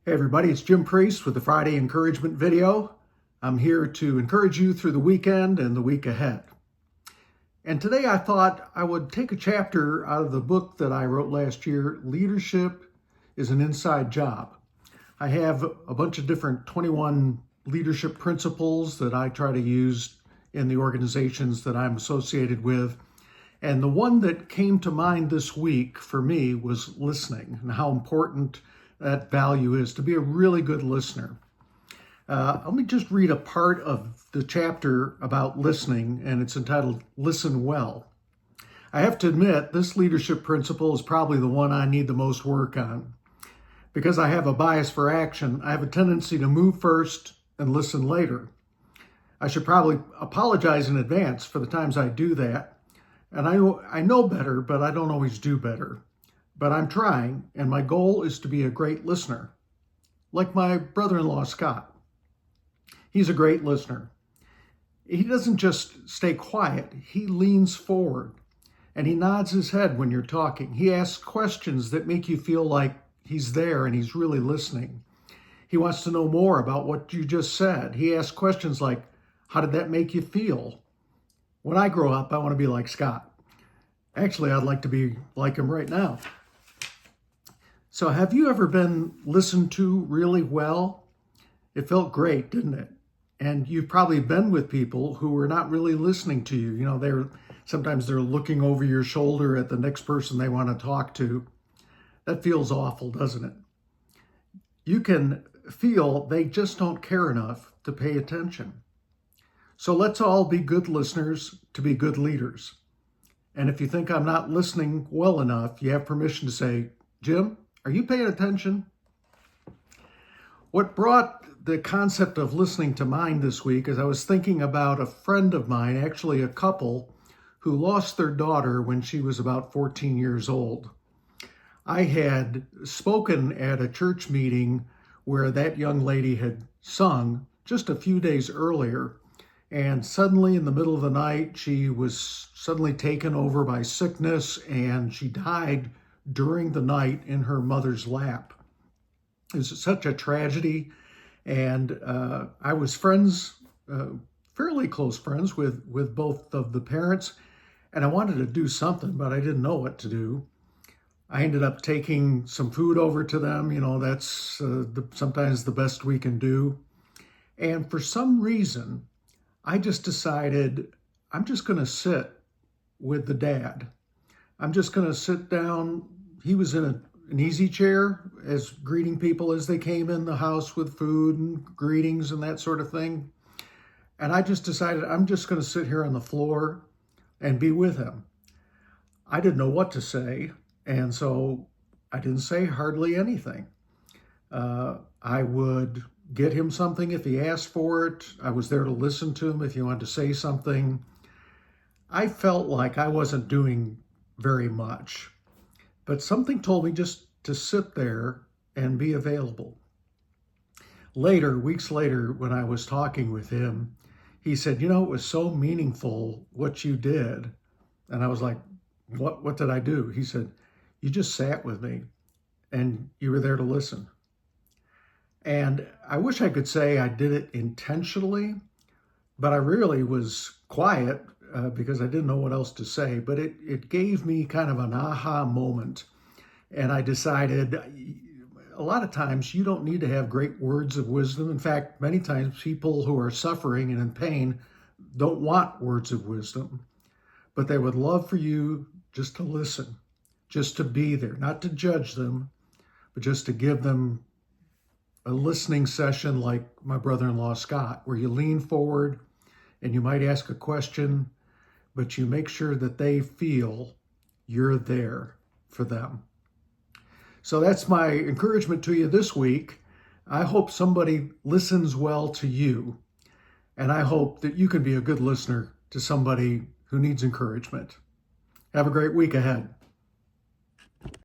Hey everybody, it's Jim Priest with the Friday Encouragement video. I'm here to encourage you through the weekend and the week ahead. And today I thought I would take a chapter out of the book that I wrote last year, Leadership is an Inside Job. I have a bunch of different 21 leadership principles that I try to use in the organizations that I'm associated with. And the one that came to mind this week for me was listening and how important that value is to be a really good listener. Let me just read a part of the chapter about listening, and it's entitled Listen Well. I have to admit, this leadership principle is probably the one I need the most work on. Because I have a bias for action, I have a tendency to move first and listen later. I should probably apologize in advance for the times I do that. And I know better, but I don't always do better. But I'm trying, and my goal is to be a great listener. Like my brother-in-law, Scott. He's a great listener. He doesn't just stay quiet, he leans forward, and he nods his head when you're talking. He asks questions that make you feel like he's there and he's really listening. He wants to know more about what you just said. He asks questions like, how did that make you feel? When I grow up, I want to be like Scott. Actually, I'd like to be like him right now. So have you ever been listened to really well? It felt great, didn't it? And you've probably been with people who are not really listening to you. You know, sometimes they're looking over your shoulder at the next person they want to talk to. That feels awful, doesn't it? You can feel they just don't care enough to pay attention. So let's all be good listeners to be good leaders. And if you think I'm not listening well enough, you have permission to say, Jim, are you paying attention? What brought the concept of listening to mind this week is I was thinking about a friend of mine, actually a couple, who lost their daughter when she was about 14 years old. I had spoken at a church meeting where that young lady had sung just a few days earlier, and suddenly in the middle of the night, she was suddenly taken over by sickness, and she died during the night in her mother's lap. It was such a tragedy, and I was friends, fairly close friends with both of the parents, and I wanted to do something, but I didn't know what to do. I ended up taking some food over to them. You know, that's sometimes the best we can do. And for some reason, I just decided I'm just going to sit with the dad. I'm just going to sit down. He was in an easy chair as greeting people as they came in the house with food and greetings and that sort of thing. And I just decided I'm just going to sit here on the floor and be with him. I didn't know what to say, and so I didn't say hardly anything. I would get him something if he asked for it. I was there to listen to him if he wanted to say something. I felt like I wasn't doing very much. But something told me just to sit there and be available. Later, weeks later, when I was talking with him, he said, you know, it was so meaningful what you did. And I was like, what did I do? He said, you just sat with me and you were there to listen. And I wish I could say I did it intentionally, but I really was quiet because I didn't know what else to say, but it gave me kind of an aha moment. And I decided a lot of times you don't need to have great words of wisdom. In fact, many times people who are suffering and in pain don't want words of wisdom, but they would love for you just to listen, just to be there, not to judge them, but just to give them a listening session like my brother-in-law, Scott, where you lean forward and you might ask a question, but you make sure that they feel you're there for them. So that's my encouragement to you this week. I hope somebody listens well to you, and I hope that you can be a good listener to somebody who needs encouragement. Have a great week ahead.